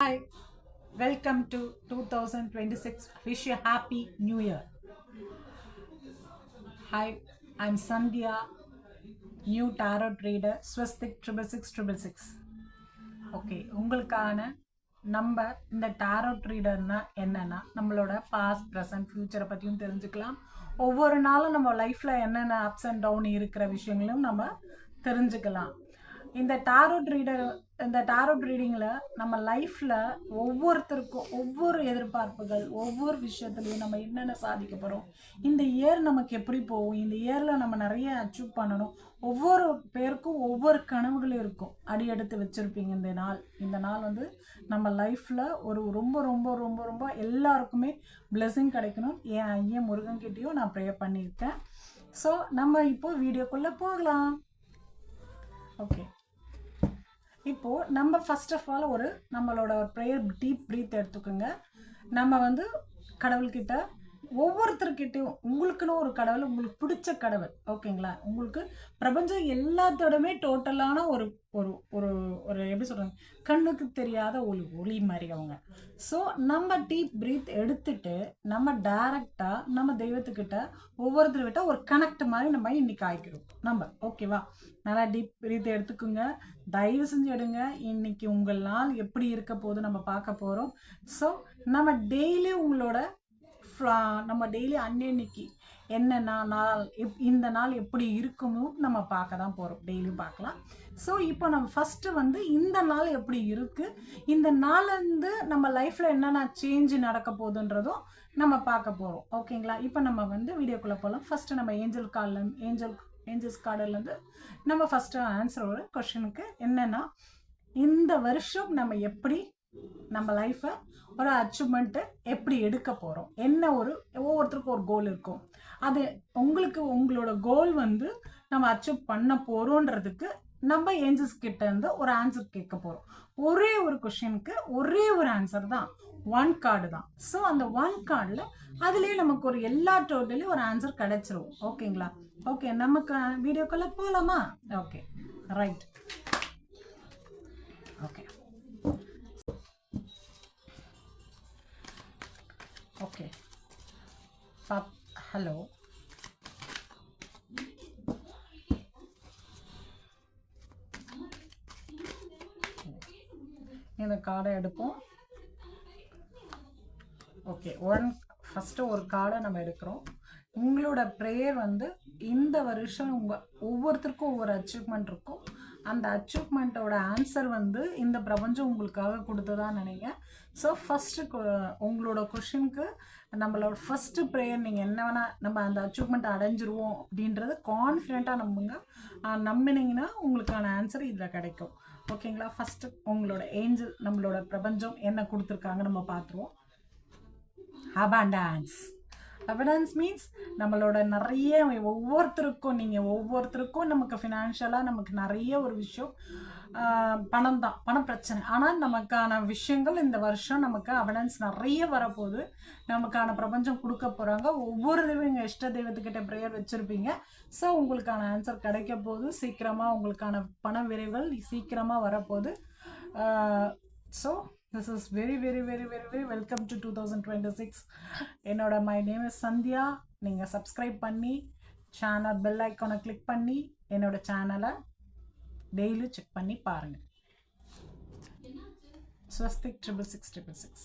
Hi, welcome to 2026. Wish you a happy new year. Hi, I'm Sandhya, new tarot reader, Swastik 666. Okay, உங்களுக்கான நம்ம இந்த டாரோட் ரீடர்னா என்னன்னா நம்மளோட past present ஃபியூச்சரை பற்றியும் தெரிஞ்சுக்கலாம். ஒவ்வொரு நாளும் நம்ம லைஃப்பில் என்னென்ன அப்ஸ் அண்ட் டவுன் இருக்கிற விஷயங்களையும் நம்ம தெரிஞ்சுக்கலாம். இந்த டாரோட் ரீடிங்கில் நம்ம லைஃப்பில் ஒவ்வொருத்தருக்கும் ஒவ்வொரு எதிர்பார்ப்புகள், ஒவ்வொரு விஷயத்துலையும் நம்ம என்னென்ன சாதிக்க போகிறோம், இந்த இயர் நமக்கு எப்படி போகும், இந்த இயரில் நம்ம நிறைய அச்சீவ் பண்ணணும், ஒவ்வொரு பேருக்கும் ஒவ்வொரு கனவுகளும் இருக்கும். அடி எடுத்து வச்சுருப்பீங்க. இந்த நாள் வந்து நம்ம லைஃப்பில் ஒரு ரொம்ப ரொம்ப ரொம்ப ரொம்ப எல்லாருக்குமே பிளெஸிங் கிடைக்கணும். என் ஐயன் முருகன்கிட்டையும் நான் ப்ரே பண்ணியிருக்கேன். ஸோ நம்ம இப்போ வீடியோக்குள்ளே போகலாம். ஓகே, இப்போது நம்ம ஃபர்ஸ்ட் ஆஃப் ஆல் நம்மளோட ப்ரேயர் டீப் ப்ரீத் எடுத்துக்கோங்க. நம்ம வந்து கடவுள்கிட்ட ஒவ்வொருத்தர்கிட்டையும் உங்களுக்குன்னு ஒரு கடவுள், உங்களுக்கு பிடிச்ச கடவுள், ஓகேங்களா? உங்களுக்கு பிரபஞ்சம் எல்லாத்தோடமே டோட்டலான ஒரு ஒரு ஒரு ஒரு எப்படி சொல்கிறாங்க, கண்ணுக்கு தெரியாத ஒளி மாதிரி அவங்க. ஸோ நம்ம டீப் ப்ரீத் எடுத்துட்டு நம்ம டைரெக்டாக நம்ம தெய்வத்துக்கிட்ட ஒவ்வொருத்தர்கிட்ட ஒரு கனெக்ட் மாதிரி நம்ம இன்னைக்கு ஆகிக்கிறோம் நம்ம. ஓகேவா? நல்லா டீப் ப்ரீத் எடுத்துக்கோங்க. தயவு செஞ்சு எடுங்க. இன்னைக்கு உங்கள் நாள் எப்படி இருக்க போது நம்ம பார்க்க போகிறோம். ஸோ நம்ம டெய்லி நம்ம டெய்லி அன்னைக்கு என்னென்ன நாள் இந்த நாள் எப்படி இருக்குமோ நம்ம பார்க்க தான் போகிறோம். டெய்லியும் பார்க்கலாம். ஸோ இப்போ நம்ம ஃபஸ்ட்டு வந்து இந்த நாள் எப்படி இருக்குது, இந்த நாள்லேருந்து நம்ம லைஃப்பில் என்னென்ன சேஞ்ச் நடக்க போகுதுன்றதும் நம்ம பார்க்க போகிறோம். ஓகேங்களா? இப்போ நம்ம வந்து வீடியோக்குள்ளே போகலாம். ஃபஸ்ட்டு நம்ம ஏஞ்சல்ஸ் கார்டுலேருந்து நம்ம ஃபஸ்ட்டு ஆன்சர் ஒரு கொஷனுக்கு என்னென்னா, இந்த வருஷம் நம்ம எப்படி நம்ம லைஃப்பை ஒரு அச்சீவ்மெண்ட்டு எப்படி எடுக்க போகிறோம், என்ன ஒவ்வொருத்தருக்கும் ஒரு கோல் இருக்கும். அது உங்களோட கோல் வந்து நம்ம அச்சீவ் பண்ண போகிறோன்றதுக்கு நம்ம ஏஞ்சல்ஸ் கிட்ட இருந்து ஒரு ஆன்சர் கேட்க போகிறோம். ஒரே ஒரு கொஷனுக்கு ஒரே ஒரு ஆன்சர் தான், ஒன் கார்டு தான். ஸோ அந்த ஒன் கார்டில் அதுலேயே நமக்கு எல்லா டோட்டலையும் ஒரு ஆன்சர் கிடைச்சிரும். ஓகேங்களா? ஓகே, நமக்கு வீடியோக்குள்ளே போகலாமா? Okay, right. Okay okay hello, இந்த கார்டை எடுப்போம். ஓகே, ஃபஸ்ட்டு ஒரு கார்டை நம்ம எடுக்கிறோம். உங்களோட ப்ரேயர் வந்து இந்த வருஷம் ஒவ்வொருத்தருக்கும் ஒவ்வொரு அச்சீவ்மெண்ட் இருக்கும். அந்த அச்சீவ்மெண்ட்டோட ஆன்சர் வந்து இந்த பிரபஞ்சம் உங்களுக்காக கொடுத்ததான் நினைங்க. ஸோ ஃபஸ்ட்டு உங்களோட கொஷினுக்கு நம்மளோட ஃபஸ்ட்டு ப்ரேயர் நீங்கள் என்ன வேணால் நம்ம அந்த அச்சீவ்மெண்ட் அடைஞ்சிருவோம் அப்படின்றது கான்ஃபிடெண்ட்டாக நம்பினீங்கன்னா உங்களுக்கான ஆன்சர் இதில் கிடைக்கும். ஓகேங்களா? ஃபஸ்ட்டு உங்களோட ஏஞ்சல், நம்மளோட பிரபஞ்சம் என்ன கொடுத்துருக்காங்க நம்ம பார்த்துருவோம். அபண்டன்ஸ் மீன்ஸ் நம்மளோட நிறைய ஒவ்வொருத்தருக்கும் நமக்கு ஃபினான்ஷியலாக நமக்கு நிறைய ஒரு விஷயம், பணம் தான், பண பிரச்சனை. ஆனால் நமக்கான விஷயங்கள் இந்த வருஷம் நமக்கு அபண்டன்ஸ் நிறைய வரப்போகுது. நமக்கான பிரபஞ்சம் கொடுக்க போகிறாங்க. ஒவ்வொரு தெய்வம் இஷ்ட தெய்வத்துக்கிட்ட ப்ரேயர் வச்சுருப்பீங்க. ஸோ உங்களுக்கான ஆன்சர் கிடைக்க போகுது. சீக்கிரமாக உங்களுக்கான பண விரைவுகள் சீக்கிரமாக வரப்போகுது. So this is very very very very very welcome to 2026. my name is Sandhya. நீங்கள் சப்ஸ்கிரைப் பண்ணி சேனல் பெல் ஐக்கானை கிளிக் பண்ணி என்னோட சேனலை டெய்லி செக் பண்ணி பாருங்கள். ஸ்வஸ்திக் 666.